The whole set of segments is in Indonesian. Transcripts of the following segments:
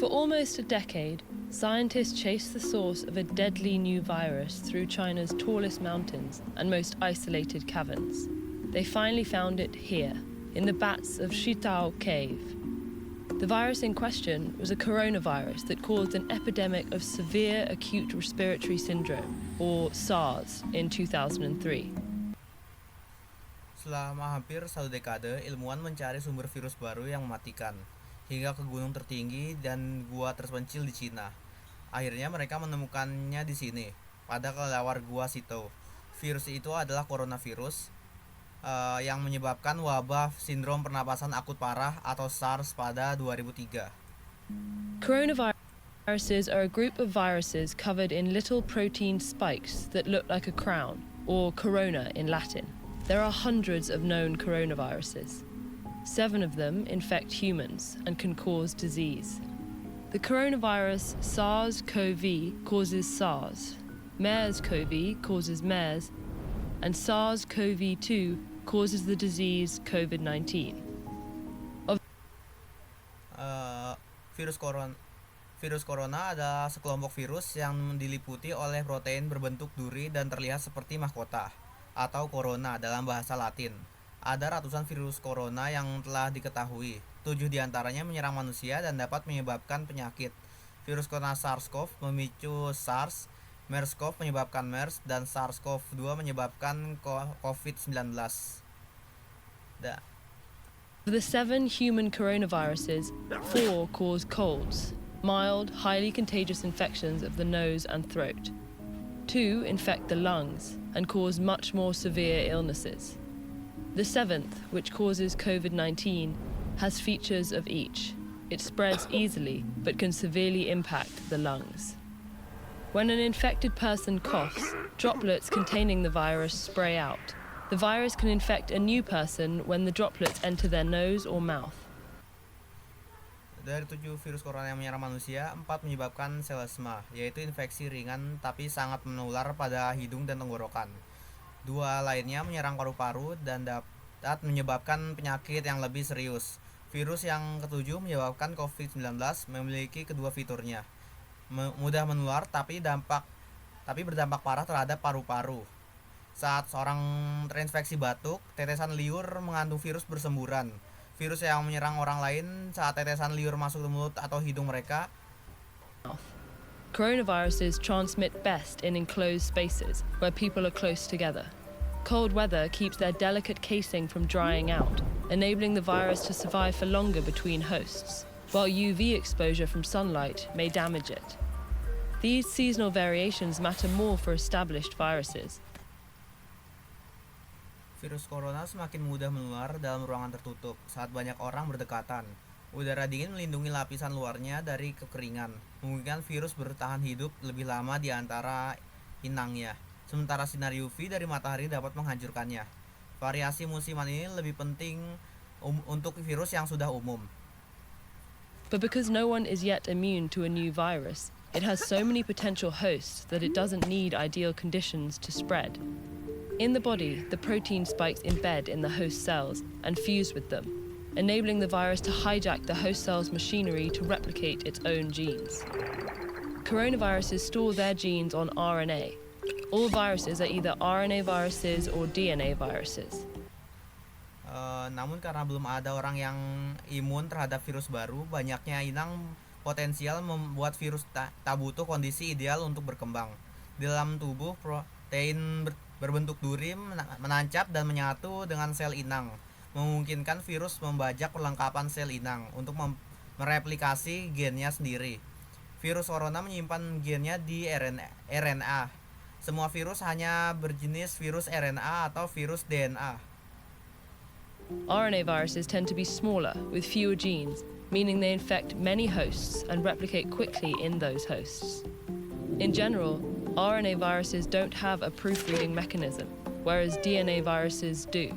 For almost a decade, scientists chased the source of a deadly new virus through China's tallest mountains and most isolated caverns. They finally found it here, in the bats of Shitao Cave. The virus in question was a coronavirus that caused an epidemic of severe acute respiratory syndrome, or SARS, in 2003. Selama hampir 1 dekade, ilmuwan mencari sumber virus baru yang mematikan, hingga ke gunung tertinggi dan gua terpencil di Cina. Akhirnya mereka menemukannya di sini, pada kelelawar Gua Sito. Virus itu adalah coronavirus yang menyebabkan wabah sindrom pernapasan akut parah atau SARS pada 2003. Coronaviruses are a group of viruses covered in little protein spikes that look like a crown, or corona in Latin. There are hundreds of known coronaviruses. 7 of them infect humans and can cause disease. The coronavirus SARS-CoV causes SARS, MERS-CoV causes MERS, and SARS-CoV-2 causes the disease COVID-19. Virus corona adalah sekelompok virus yang diliputi oleh protein berbentuk duri dan terlihat seperti mahkota, atau corona dalam bahasa Latin. Ada ratusan virus corona yang telah diketahui. 7 diantaranya menyerang manusia dan dapat menyebabkan penyakit. Virus corona SARS-CoV memicu SARS, MERS-CoV menyebabkan MERS, dan SARS-CoV-2 menyebabkan COVID-19. Of the 7 human coronaviruses, 4 cause colds, mild, highly contagious infections of the nose and throat. 2 infect the lungs and cause much more severe illnesses. The 7th, which causes COVID-19, has features of each. It spreads easily but can severely impact the lungs. When an infected person coughs, droplets containing the virus spray out. The virus can infect a new person when the droplets enter their nose or mouth. Dari 7 virus corona yang menyerang manusia, 4 menyebabkan selesma, yaitu infeksi ringan tapi sangat menular pada hidung dan tenggorokan. 2 lainnya menyerang paru-paru dan dapat menyebabkan penyakit yang lebih serius. Virus yang ketujuh menyebabkan COVID-19 memiliki kedua fiturnya. Mudah menular tapi berdampak parah terhadap paru-paru. Saat seorang terinfeksi batuk, tetesan liur mengandung virus bersemburan. Virus yang menyerang orang lain saat tetesan liur masuk ke mulut atau hidung mereka. Coronaviruses transmit best in enclosed spaces where people are close together. Cold weather keeps their delicate casing from drying out, enabling the virus to survive for longer between hosts, while UV exposure from sunlight may damage it. These seasonal variations matter more for established viruses. Virus corona semakin mudah menular dalam ruangan tertutup saat banyak orang berdekatan. Udara dingin melindungi lapisan luarnya dari kekeringan, memungkinkan virus bertahan hidup lebih lama di antara inangnya, sementara sinar UV dari matahari dapat menghancurkannya. Variasi musiman ini lebih penting untuk virus yang sudah umum. But because no one is yet immune to a new virus, it has so many potential hosts that it doesn't need ideal conditions to spread. In the body, the protein spikes embed in the host cells and fuse with them, enabling the virus to hijack the host cell's machinery to replicate its own genes. Coronaviruses store their genes on RNA. All viruses are either RNA viruses or DNA viruses. Namun karena belum ada orang yang imun terhadap virus baru, banyaknya inang potensial membuat virus tak butuh kondisi ideal untuk berkembang. Di dalam tubuh, protein berbentuk duri menancap dan menyatu dengan sel inang, memungkinkan virus membajak perlengkapan sel inang untuk mereplikasi gennya sendiri. Virus corona menyimpan gennya di RNA. Semua virus hanya berjenis virus RNA atau virus DNA. RNA viruses tend to be smaller, with fewer genes, meaning they infect many hosts and replicate quickly in those hosts. In general, RNA viruses don't have a proofreading mechanism, whereas DNA viruses do.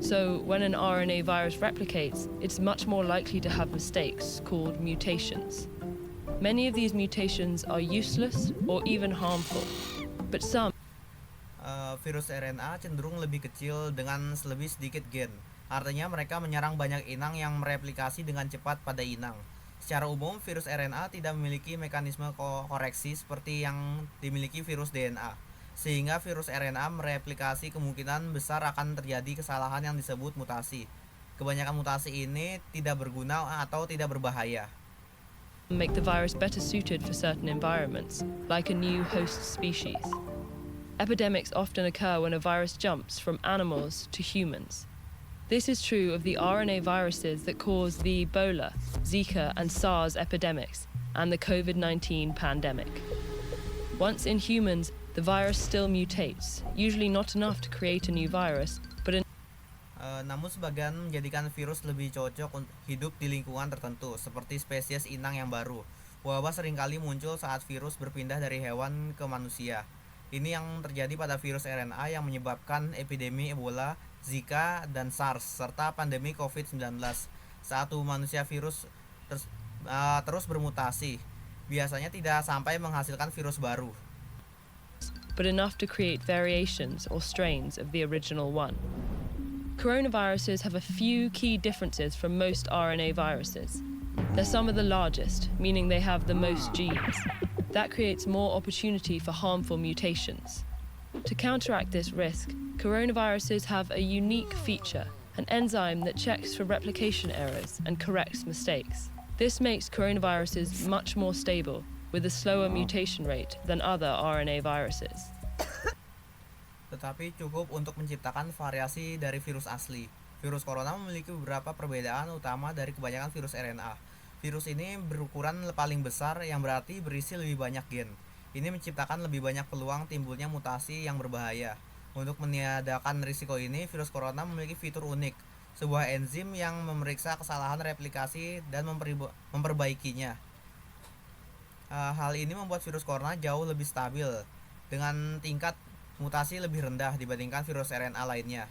So when an RNA virus replicates, it's much more likely to have mistakes called mutations. Many of these mutations are useless or even harmful, but some virus RNA cenderung lebih kecil dengan lebih sedikit gen. Artinya mereka menyerang banyak inang yang mereplikasi dengan cepat pada inang. Secara umum, virus RNA tidak memiliki mekanisme koreksi seperti yang dimiliki virus DNA, sehingga virus RNA mereplikasi kemungkinan besar akan terjadi kesalahan yang disebut mutasi. Kebanyakan mutasi ini tidak berguna atau tidak berbahaya. Make the virus better suited for certain environments, like a new host species. Epidemics often occur when a virus jumps from animals to humans. This is true of the RNA viruses that cause the Ebola, Zika, and SARS epidemics, and the COVID-19 pandemic. Once in humans, the virus still mutates, usually not enough to create a new virus, but Namun sebagian menjadikan virus lebih cocok untuk hidup di lingkungan tertentu, seperti spesies inang yang baru. Wabah seringkali muncul saat virus berpindah dari hewan ke manusia. Ini yang terjadi pada virus RNA yang menyebabkan epidemi Ebola, Zika, dan SARS, serta pandemi COVID-19. Saat tubuh manusia virus terus bermutasi, biasanya tidak sampai menghasilkan virus baru. but enough to create variations or strains of the original one. Coronaviruses have a few key differences from most RNA viruses. They're some of the largest, meaning they have the most genes. That creates more opportunity for harmful mutations. To counteract this risk, coronaviruses have a unique feature, an enzyme that checks for replication errors and corrects mistakes. This makes coronaviruses much more stable, with a slower mutation rate than other RNA viruses. Tetapi cukup untuk menciptakan variasi dari virus asli. Virus corona memiliki beberapa perbedaan utama dari kebanyakan virus RNA. Virus ini berukuran paling besar, yang berarti berisi lebih banyak gen. Ini menciptakan lebih banyak peluang timbulnya mutasi yang berbahaya. Untuk meniadakan risiko ini, virus corona memiliki fitur unik, sebuah enzim yang memeriksa kesalahan replikasi dan memperbaikinya. Hal ini membuat virus corona jauh lebih stabil, dengan tingkat mutasi lebih rendah dibandingkan virus RNA lainnya.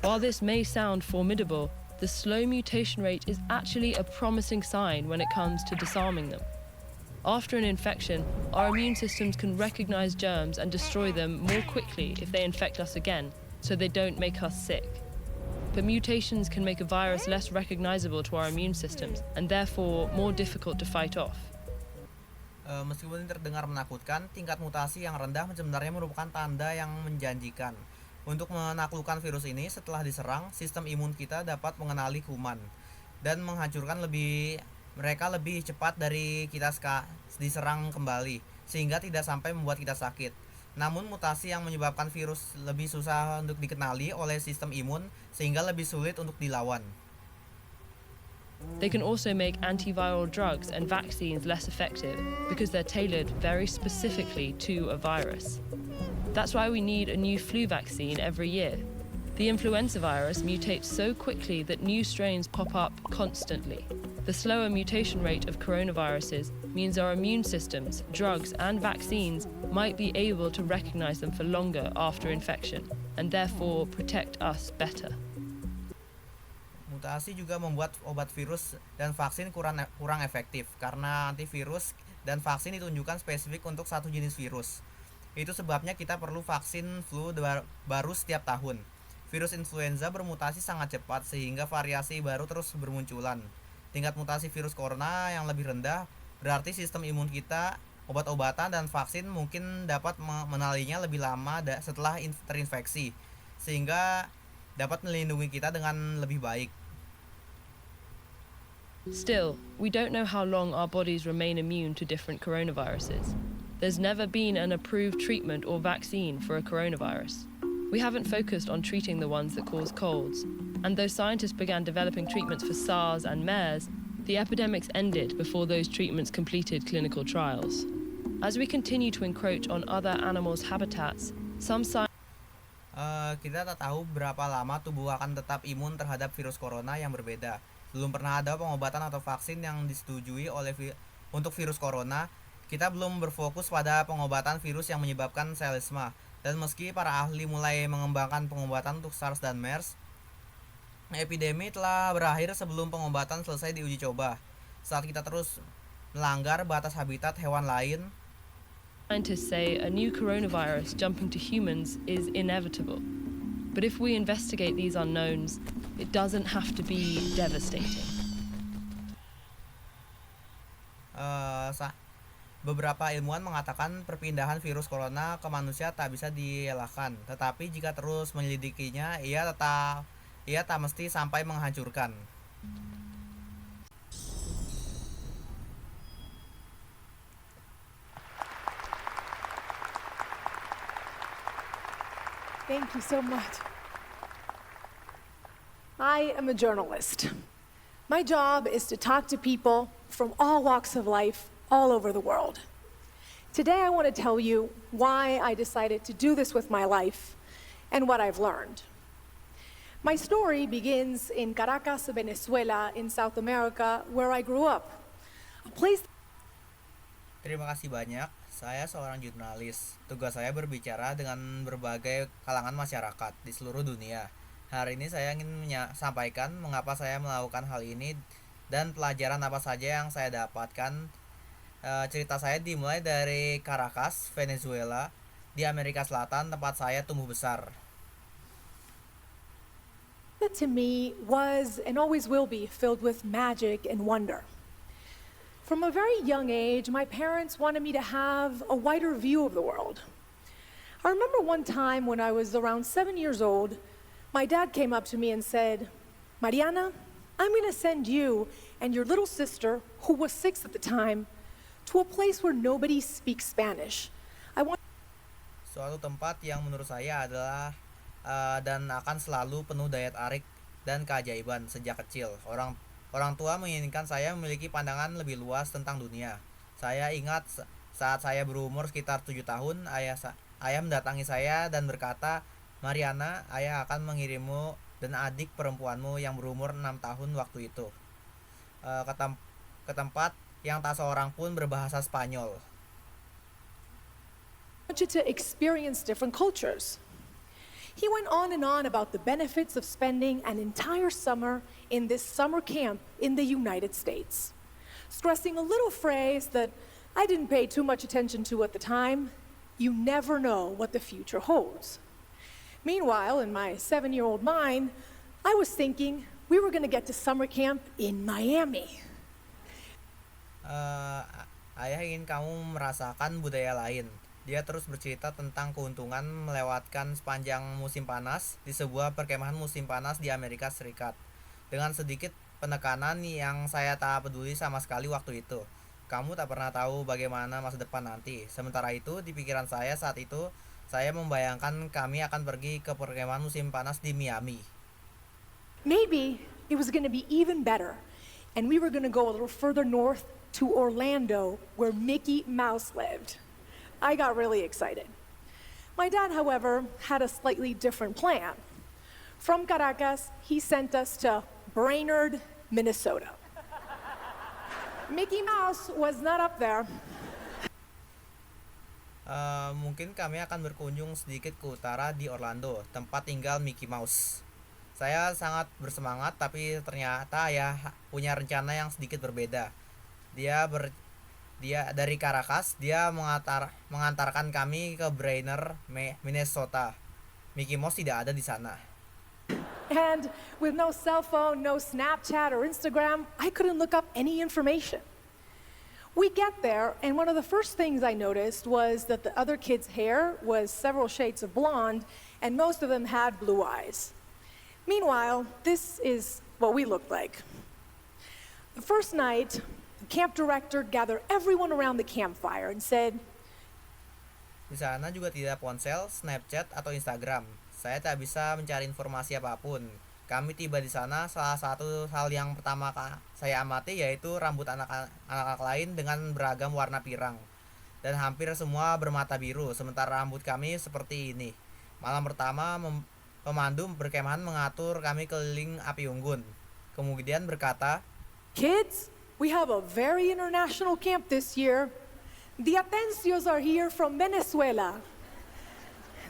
While this may sound formidable, the slow mutation rate is actually a promising sign when it comes to disarming them. After an infection, our immune systems can recognize germs and destroy them more quickly if they infect us again, so they don't make us sick. But mutations can make a virus less recognizable to our immune systems and therefore more difficult to fight off. Meskipun ini terdengar menakutkan, tingkat mutasi yang rendah sebenarnya merupakan tanda yang menjanjikan. Untuk menaklukkan virus ini, setelah diserang, sistem imun kita dapat mengenali kuman dan menghancurkan mereka lebih cepat dari kita diserang kembali, sehingga tidak sampai membuat kita sakit. Namun mutasi yang menyebabkan virus lebih susah untuk dikenali oleh sistem imun, sehingga lebih sulit untuk dilawan. They can also make antiviral drugs and vaccines less effective because they're tailored very specifically to a virus. That's why we need a new flu vaccine every year. The influenza virus mutates so quickly that new strains pop up constantly. The slower mutation rate of coronaviruses means our immune systems, drugs, and vaccines might be able to recognize them for longer after infection and therefore protect us better. Mutasi juga membuat obat virus dan vaksin kurang efektif karena antivirus dan vaksin ditunjukkan spesifik untuk satu jenis virus. Itu sebabnya kita perlu vaksin flu baru setiap tahun. Virus influenza bermutasi sangat cepat sehingga variasi baru terus bermunculan. Tingkat mutasi virus corona yang lebih rendah berarti sistem imun kita, obat-obatan, dan vaksin mungkin dapat mengenalinya lebih lama setelah terinfeksi, sehingga dapat melindungi kita dengan lebih baik. Still, we don't know how long our bodies remain immune to different coronaviruses. There's never been an approved treatment or vaccine for a coronavirus. We haven't focused on treating the ones that cause colds, and though scientists began developing treatments for SARS and MERS, the epidemics ended before those treatments completed clinical trials. As we continue to encroach on other animals' habitats, some Kita tak tahu berapa lama tubuh akan tetap imun terhadap virus corona yang berbeda. Belum pernah ada pengobatan atau vaksin yang disetujui untuk virus corona. Kita belum berfokus pada pengobatan virus yang menyebabkan selesma. Dan meski para ahli mulai mengembangkan pengobatan untuk SARS dan MERS, epidemi telah berakhir sebelum pengobatan selesai diuji coba. Saat kita terus melanggar batas habitat hewan lain, scientists say a new coronavirus jumping to humans is inevitable. But if we investigate these unknowns, it doesn't have to be devastating. Eh, sa- Beberapa ilmuwan mengatakan perpindahan virus corona ke manusia tak bisa dielakkan, tetapi jika terus menyelidikinya, ia tak mesti sampai menghancurkan. Thank you so much. I am a journalist. My job is to talk to people from all walks of life all over the world. Today, I want to tell you why I decided to do this with my life and what I've learned. My story begins in Caracas, Venezuela, in South America, where I grew up. A place. Terima kasih banyak. Saya seorang jurnalis. Tugas saya berbicara dengan berbagai kalangan masyarakat di seluruh dunia. Hari ini saya ingin sampaikan mengapa saya melakukan hal ini dan pelajaran apa saja yang saya dapatkan. Cerita saya dimulai dari Caracas, Venezuela, di Amerika Selatan, tempat saya tumbuh besar. That to me was and always will be filled with magic and wonder. From a very young age, my parents wanted me to have a wider view of the world. I remember one time when I was around 7 years old, my dad came up to me and said, Mariana, I'm going to send you and your little sister, who was 6 at the time, to a place where nobody speaks Spanish. Suatu tempat yang menurut saya adalah dan akan selalu penuh daya tarik dan keajaiban sejak kecil. Orang tua menginginkan saya memiliki pandangan lebih luas tentang dunia. Saya ingat saat saya berumur sekitar 7 tahun, ayah mendatangi saya dan berkata, Mariana, ayah akan mengirimmu dan adik perempuanmu yang berumur 6 tahun waktu itu ke tempat yang tak seorang pun berbahasa Spanyol. I want you to experience different cultures. He went on and on about the benefits of spending an entire summer in this summer camp in the United States, stressing a little phrase that I didn't pay too much attention to at the time: you never know what the future holds. Meanwhile, in my 7-year-old mind, I was thinking we were going to get to summer camp in Miami. Ayah ingin kamu merasakan budaya lain. Dia terus bercerita tentang keuntungan melewatkan sepanjang musim panas di sebuah perkemahan musim panas di Amerika Serikat. Dengan sedikit penekanan yang saya tak peduli sama sekali waktu itu. Kamu tak pernah tahu bagaimana masa depan nanti. Sementara itu, di pikiran saya saat itu, saya membayangkan kami akan pergi ke perkemahan musim panas di Miami. Maybe it was going to be even better, and we were going to go a little further north to Orlando, where Mickey Mouse lived. I got really excited. My dad, however, had a slightly different plan. From Caracas, he sent us to Brainerd, Minnesota. Mickey Mouse was not up there. Mungkin kami akan berkunjung sedikit ke utara di Orlando, tempat tinggal Mickey Mouse. Saya sangat bersemangat, tapi ternyata ya punya rencana yang sedikit berbeda. Dia dari Caracas, dia mengantarkan kami ke Brainerd, Minnesota. Mickey Mouse tidak ada di sana. And with no cell phone, no Snapchat or Instagram, I couldn't look up any information. We get there, and one of the first things I noticed was that the other kids' hair was several shades of blonde, and most of them had blue eyes. Meanwhile, this is what we looked like. The first night, the camp director gathered everyone around the campfire and said, Di sana juga tidak ponsel, Snapchat, atau Instagram. Saya tak bisa mencari informasi apapun. Kami tiba di sana, salah satu hal yang pertama saya amati yaitu rambut anak-anak lain dengan beragam warna pirang. Dan hampir semua bermata biru, sementara rambut kami seperti ini. Malam pertama, pemandu berkemahan mengatur kami keliling api unggun. Kemudian berkata, Kids, we have a very international camp this year. The Atencios are here from Venezuela.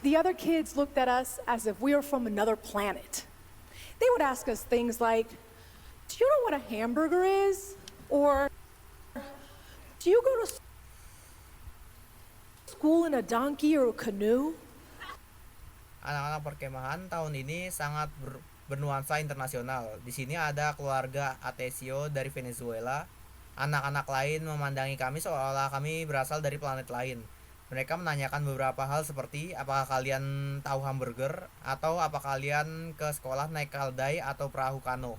The other kids looked at us as if we were from another planet. They would ask us things like, do you know what a hamburger is? Or, do you go to school in a donkey or a canoe? anak-anak perkemahan tahun ini sangat bernuansa internasional. Di sini ada keluarga Atesio dari Venezuela, Anak-anak lain memandangi kami seolah-olah kami berasal dari planet lain. Mereka menanyakan beberapa hal seperti apakah kalian tahu hamburger atau apa kalian ke sekolah naik keldai atau perahu kano.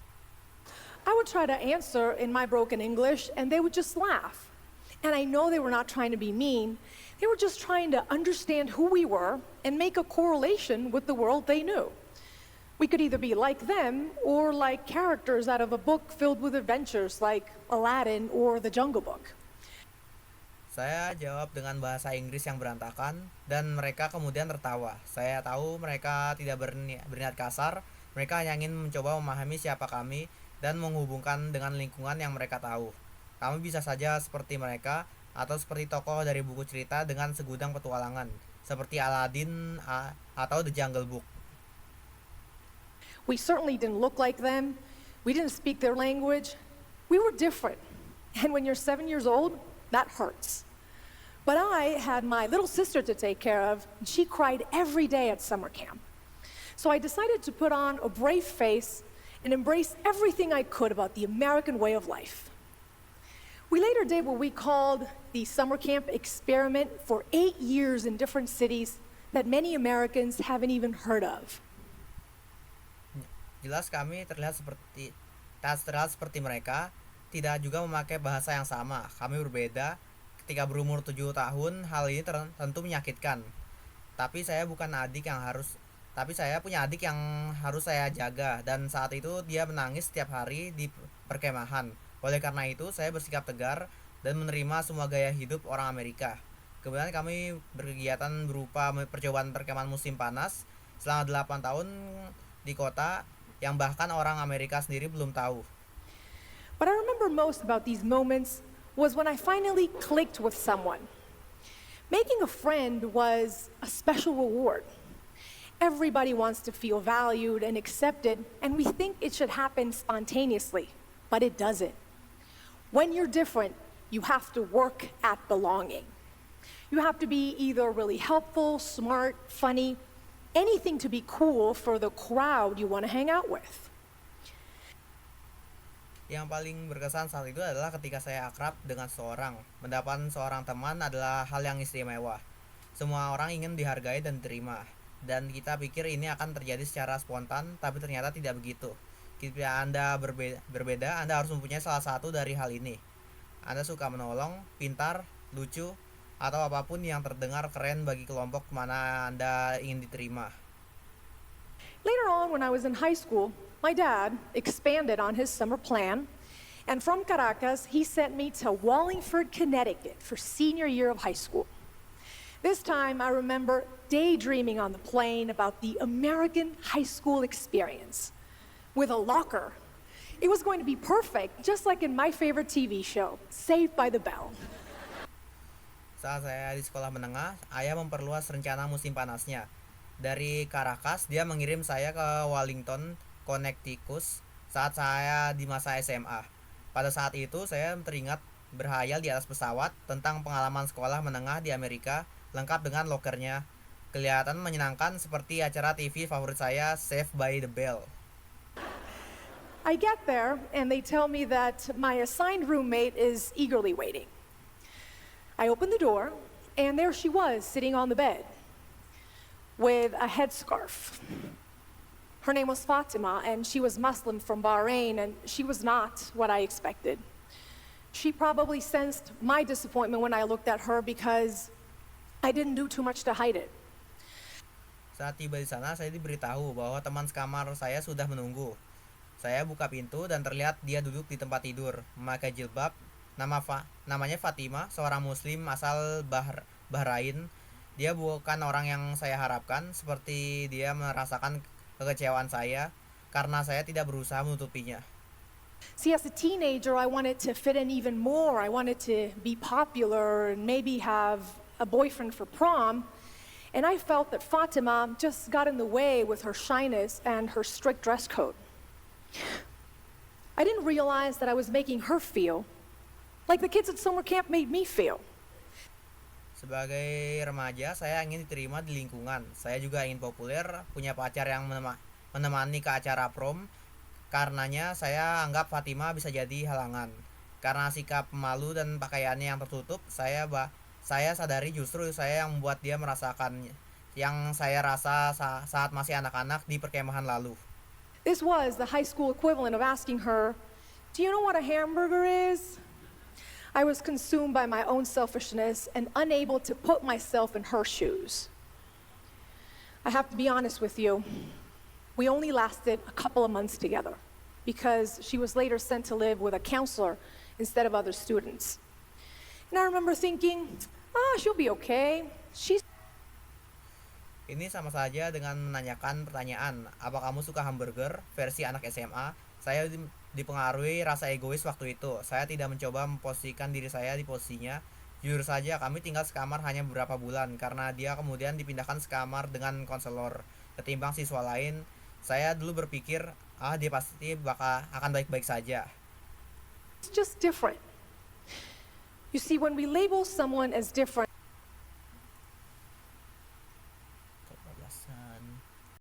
I would try to answer in my broken English, and they would just laugh. And I know they were not trying to be mean, they were just trying to understand who we were and make a correlation with the world they knew. We could either be like them or like characters out of a book filled with adventures like Aladdin or The Jungle Book. Saya jawab dengan bahasa Inggris yang berantakan dan mereka kemudian tertawa. Saya tahu mereka tidak berniat kasar, mereka hanya ingin mencoba memahami siapa kami dan menghubungkan dengan lingkungan yang mereka tahu. Kami bisa saja seperti mereka atau seperti tokoh dari buku cerita dengan segudang petualangan, seperti Aladdin atau The Jungle Book. We certainly didn't look like them. We didn't speak their language. We were different. And when you're 7 years old, that hurts. But I had my little sister to take care of, and she cried every day at summer camp. So I decided to put on a brave face and embrace everything I could about the American way of life. We later did what we called the summer camp experiment for 8 years in different cities that many Americans haven't even heard of. Jelas kami terlihat seperti mereka, tidak juga memakai bahasa yang sama. Kami berbeda. Ketika berumur 7 tahun, hal ini tentu menyakitkan. Tapi saya punya adik yang harus saya jaga, dan saat itu dia menangis setiap hari di perkemahan. Oleh karena itu, saya bersikap tegar dan menerima semua gaya hidup orang Amerika. Kemudian kami berkegiatan berupa percobaan perkemahan musim panas selama 8 tahun di kota yang bahkan orang Amerika sendiri belum tahu. What I remember most about these moments was when I finally clicked with someone. Making a friend was a special reward. Everybody wants to feel valued and accepted, and we think it should happen spontaneously, but it doesn't. When you're different, you have to work at belonging. You have to be either really helpful, smart, funny, anything to be cool for the crowd you want to hang out with. Yang paling berkesan saat itu adalah ketika saya akrab dengan seseorang. Mendapat seorang teman adalah hal yang istimewa. Semua orang ingin dihargai dan diterima. Dan kita pikir ini akan terjadi secara spontan, tapi ternyata tidak begitu. Jika Anda berbeda, Anda harus mempunyai salah satu dari hal ini. Anda suka menolong, pintar, lucu, atau apapun yang terdengar keren bagi kelompok mana Anda ingin diterima. Later on, when I was in high school, my dad expanded on his summer plan, and from Caracas, he sent me to Wallingford, Connecticut for senior year of high school. This time, I remember daydreaming on the plane about the American high school experience with a locker. It was going to be perfect, just like in my favorite TV show, Saved by the Bell. Saat saya di sekolah menengah, ayah memperluas rencana musim panasnya. Dari Caracas, dia mengirim saya ke Wellington, Connecticut saat saya di masa SMA. Pada saat itu, saya teringat berhayal di atas pesawat tentang pengalaman sekolah menengah di Amerika, lengkap dengan lokernya. Kelihatan menyenangkan seperti acara TV favorit saya, Saved by the Bell. I get there, and they tell me that my assigned roommate is eagerly waiting. I opened the door, and there she was, sitting on the bed with a headscarf. Her name was Fatima, and she was Muslim from Bahrain, and she was not what I expected. She probably sensed my disappointment when I looked at her because I didn't do too much to hide it. Saat tiba di sana, saya diberitahu bahwa teman sekamar saya sudah menunggu. Saya buka pintu dan terlihat dia duduk di tempat tidur, memakai jilbab. Namanya Fatima, seorang muslim asal Bahrain. Dia bukan orang yang saya harapkan, seperti dia merasakan kekecewaan saya karena saya tidak berusaha menutupinya. See, as a teenager, I wanted to fit in even more. I wanted to be popular and maybe have a boyfriend for prom. And I felt that Fatima just got in the way with her shyness and her strict dress code. I didn't realize that I was making her feel like the kids at summer camp made me feel. Sebagai remaja, saya ingin diterima di lingkungan. Saya juga ingin populer, punya pacar yang menemani ke acara prom. Karenanya, saya anggap Fatima bisa jadi halangan. Karena sikap pemalu dan pakaiannya yang tertutup, saya sadari justru saya yang membuat dia merasakan yang saya rasa saat masih anak-anak di perkemahan lalu. This was the high school equivalent of asking her, "Do you know what a hamburger is?" I was consumed by my own selfishness and unable to put myself in her shoes. I have to be honest with you. We only lasted a couple of months together because she was later sent to live with a counselor instead of other students. And I remember thinking, she'll be okay. Ini sama saja dengan menanyakan pertanyaan, apa kamu suka hamburger versi anak SMA? Saya dipengaruhi rasa egois waktu itu. Saya tidak mencoba memposisikan diri saya di posisinya. Jujur saja, kami tinggal sekamar hanya beberapa bulan karena dia kemudian dipindahkan sekamar dengan konselor. Ketimbang siswa lain, saya dulu berpikir, dia pasti akan baik-baik saja. It's just different. You see, when we label someone as different,